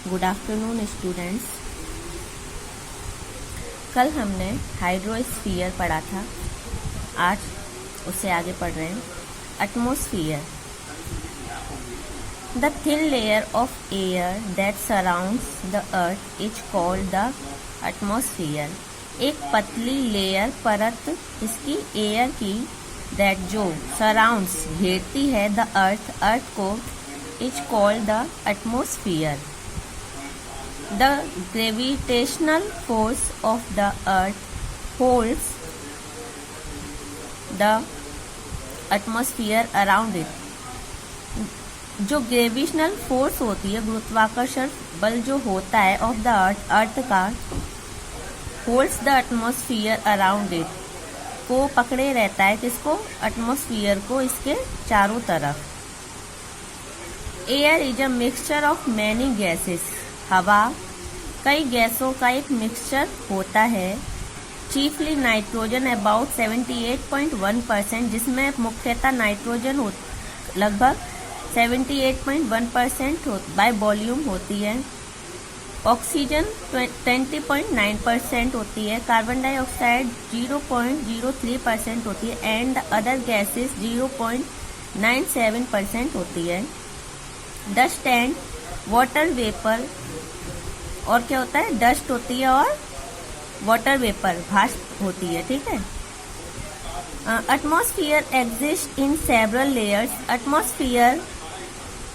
Good afternoon students. कल हमने hydrosphere पढ़ा था, आज उससे आगे पढ़ रहे हैं atmosphere. The thin layer of air that surrounds the earth is called the atmosphere. एक पतली लेयर परत इसकी एयर की दैट जो सराउंड्स घेरती है द अर्थ को is called the atmosphere. The gravitational force of the earth holds the atmosphere around it. जो gravitational force होती है, गुरुत्वाकर्षण बल जो होता है ऑफ द अर्थ का, holds the atmosphere around it, को पकड़े रहता है किसको? एटमॉस्फेयर को, इसके चारों तरफ। Air is a mixture of many gases. हवा कई गैसों का एक मिक्सचर होता है। चीफली नाइट्रोजन अबाउट 78.1%, जिसमें मुख्यतः नाइट्रोजन लगभग 78.1% बाय वॉल्यूम होती है। ऑक्सीजन 20.9% होती है। कार्बन डाइऑक्साइड 0.03% होती है एंड अदर गैसेस 0.97% होती है। डस्ट एंड वाटर वेपर, और क्या होता है? डस्ट होती है और वाटर वेपर, भाप होती है। ठीक है। Atmosphere exist in several layers. Atmosphere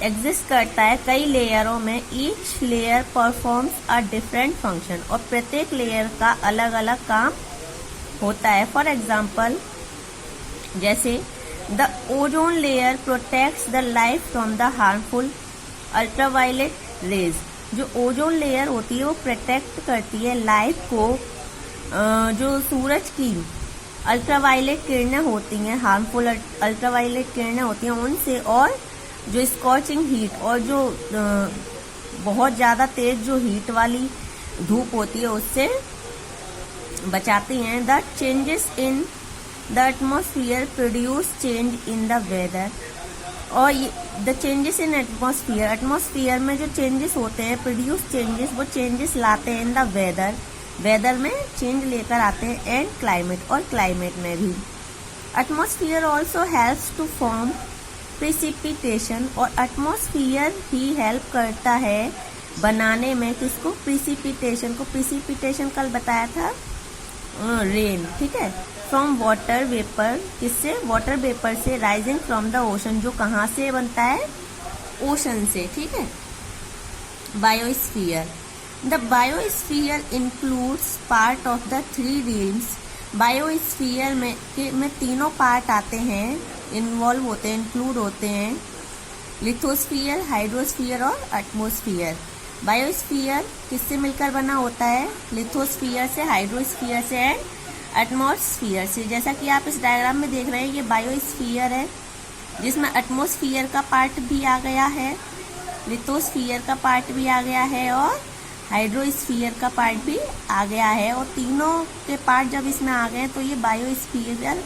exist करता है कई लेयरों में। Each layer performs a different function, और प्रत्येक लेयर का अलग अलग काम होता है। फॉर एग्जाम्पल, जैसे the ozone layer protects the life from the harmful ultraviolet rays. जो ओजोन लेयर होती है वो प्रोटेक्ट करती है लाइफ को, जो सूरज की अल्ट्रावायलेट किरणें होती हैं, हार्मफुल अल्ट्रावायलेट किरणें होती हैं उनसे, और जो स्कॉचिंग हीट और जो बहुत ज़्यादा तेज जो हीट वाली धूप होती है उससे बचाती हैं। The changes in the atmosphere produce change in the weather. और the changes in atmosphere, atmosphere में जो चेंजेस होते हैं, प्रोड्यूस चेंजेस, वो चेंजेस लाते हैं इन द वेदर, वेदर में चेंज लेकर आते हैं, एंड क्लाइमेट, और क्लाइमेट में भी। Atmosphere also helps to form precipitation, और एटमॉस्फेयर ही हेल्प करता है बनाने में किसको? प्रिसिपिटेशन को। प्रिसिपिटेशन कल बताया था, रेन। ठीक है। फ्रॉम वाटर वेपर, किससे? वाटर वेपर से। राइजिंग फ्रॉम द ओशन, जो कहाँ से बनता है? ओशन से। ठीक है। Biosphere, the biosphere includes part of the 3 RIMS. Biosphere में तीनों पार्ट आते हैं, इन्वॉल्व होते हैं, इंक्लूड होते हैं। लिथोस्फीयर, हाइड्रोस्फीयर और एटमॉस्फेयर। बायोस्फीयर किससे मिलकर बना होता है? लिथोस्फीयर से, हाइड्रोस्फीयर से एंड एटमॉस्फेयर से। जैसा कि आप इस डायग्राम में देख रहे हैं, ये बायोस्फीयर है जिसमें एटमॉस्फेयर का पार्ट भी आ गया है, लिथोस्फीयर का पार्ट भी आ गया है और हाइड्रोस्फीयर का पार्ट भी आ गया है। और तीनों के पार्ट जब इसमें आ गए तो ये बायोस्फीयर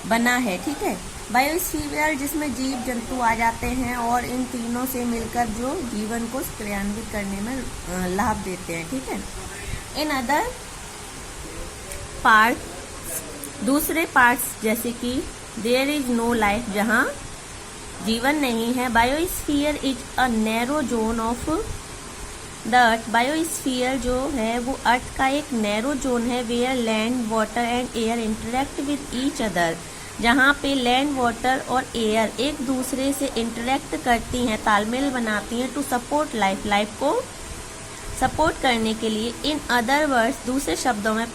बना है। ठीक है। बायोस्फीयर जिसमें जीव जंतु आ जाते हैं और इन तीनों से मिलकर जो जीवन को क्रियान्वित करने में लाभ देते हैं। ठीक है। इन अदर पार्ट्स, दूसरे पार्ट्स जैसे कि देयर इज नो लाइफ, जहाँ जीवन नहीं है। Biosphere is a narrow zone of the earth. Biosphere जो है वो अर्थ का एक नैरो जोन है, where land, water and air interact with each other, जहाँ पे लैंड, वाटर और एयर एक दूसरे से इंटरेक्ट करती हैं, तालमेल बनाती हैं, टू सपोर्ट लाइफ, लाइफ को सपोर्ट करने के लिए। इन अदर वर्ड्स, दूसरे शब्दों में,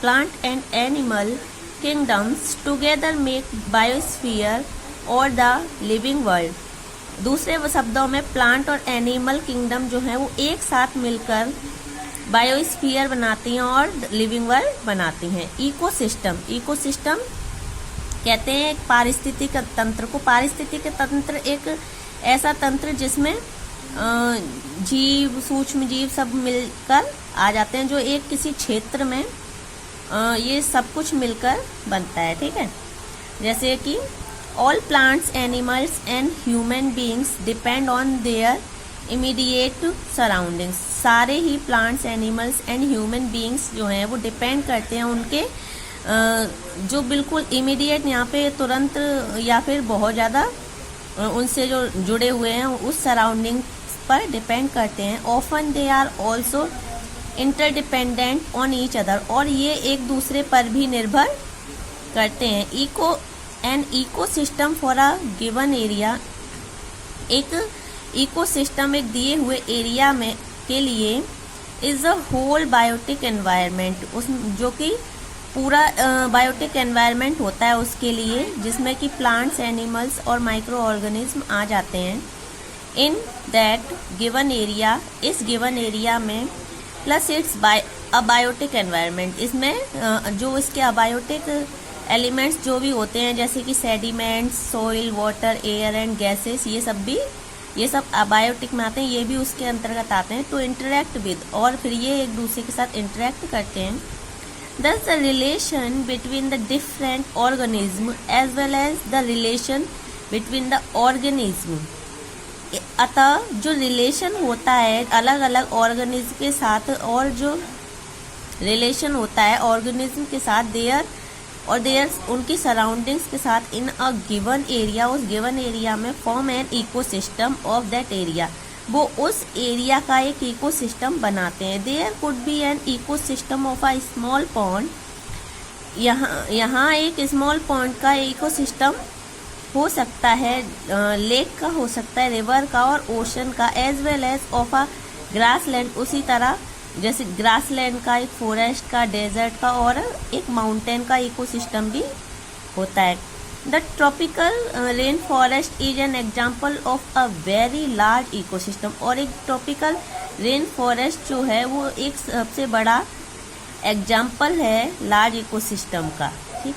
plant and animal kingdoms together make biosphere और द लिविंग वर्ल्ड। दूसरे शब्दों में, प्लांट और एनिमल किंगडम जो है वो एक साथ मिलकर बायोस्फीयर बनाती हैं और लिविंग वर्ल्ड बनाती हैं। इकोसिस्टम, इकोसिस्टम कहते हैं एक पारिस्थितिक तंत्र को। पारिस्थितिक तंत्र एक ऐसा तंत्र जिसमें जीव, सूक्ष्म जीव सब मिलकर आ जाते हैं, जो एक किसी क्षेत्र में ये सब कुछ मिलकर बनता है। ठीक है। जैसे कि all plants, animals and human beings depend on their immediate surroundings. सारे ही plants, animals and human beings जो हैं वो डिपेंड करते हैं उनके जो बिल्कुल इमीडिएट यहाँ पे तुरंत या फिर बहुत ज़्यादा उनसे जो जुड़े हुए हैं उस सराउंडिंग पर डिपेंड करते हैं। Often they are also interdependent on each other, और ये एक दूसरे पर भी निर्भर करते हैं। An ecosystem for a given area, एक इकोसिस्टम एक दिए हुए एरिया में के लिए is a whole biotic environment, उस जो कि पूरा बायोटिक एनवायरनमेंट होता है उसके लिए, जिसमें कि प्लांट्स, एनिमल्स और माइक्रो ऑर्गेनिज्म आ जाते हैं। इन दैट गिवन एरिया, इस गिवन एरिया में, प्लस इट्स अबायोटिक एनवायरनमेंट, इसमें जो इसके अबायोटिक एलिमेंट्स जो भी होते हैं जैसे कि sediments, soil, water, air and gases, ये सब अबायोटिक में आते हैं, ये भी उसके अंतर्गत आते हैं। टू इंटरेक्ट विद, और फिर ये एक दूसरे के साथ इंटरेक्ट करते हैं। Thus the relation between the different organism as well as the relation between the organism, अतः जो रिलेशन होता है अलग अलग ऑर्गेनिज्म के साथ, और जो रिलेशन होता है ऑर्गेनिज्म के साथ देयर उनकी सराउंडिंग्स के साथ, इन अ गिवन एरिया, उस गिवन एरिया में, form an ecosystem of that area, वो उस एरिया का एक इकोसिस्टम बनाते हैं। There could be an ecosystem of a small pond, यहाँ एक स्मॉल पॉन्ड का इकोसिस्टम हो सकता है, लेक का हो सकता है, रिवर का और ओशन का, as well as of a grassland, उसी तरह जैसे ग्रासलैंड का, एक फॉरेस्ट का, डेजर्ट का और एक माउंटेन का इकोसिस्टम भी होता है। The tropical rain forest is an example of a very large ecosystem, और एक ट्रॉपिकल रेन फॉरेस्ट जो है वो एक सबसे बड़ा एग्जाम्पल है लार्ज इकोसिस्टम का। ठीक।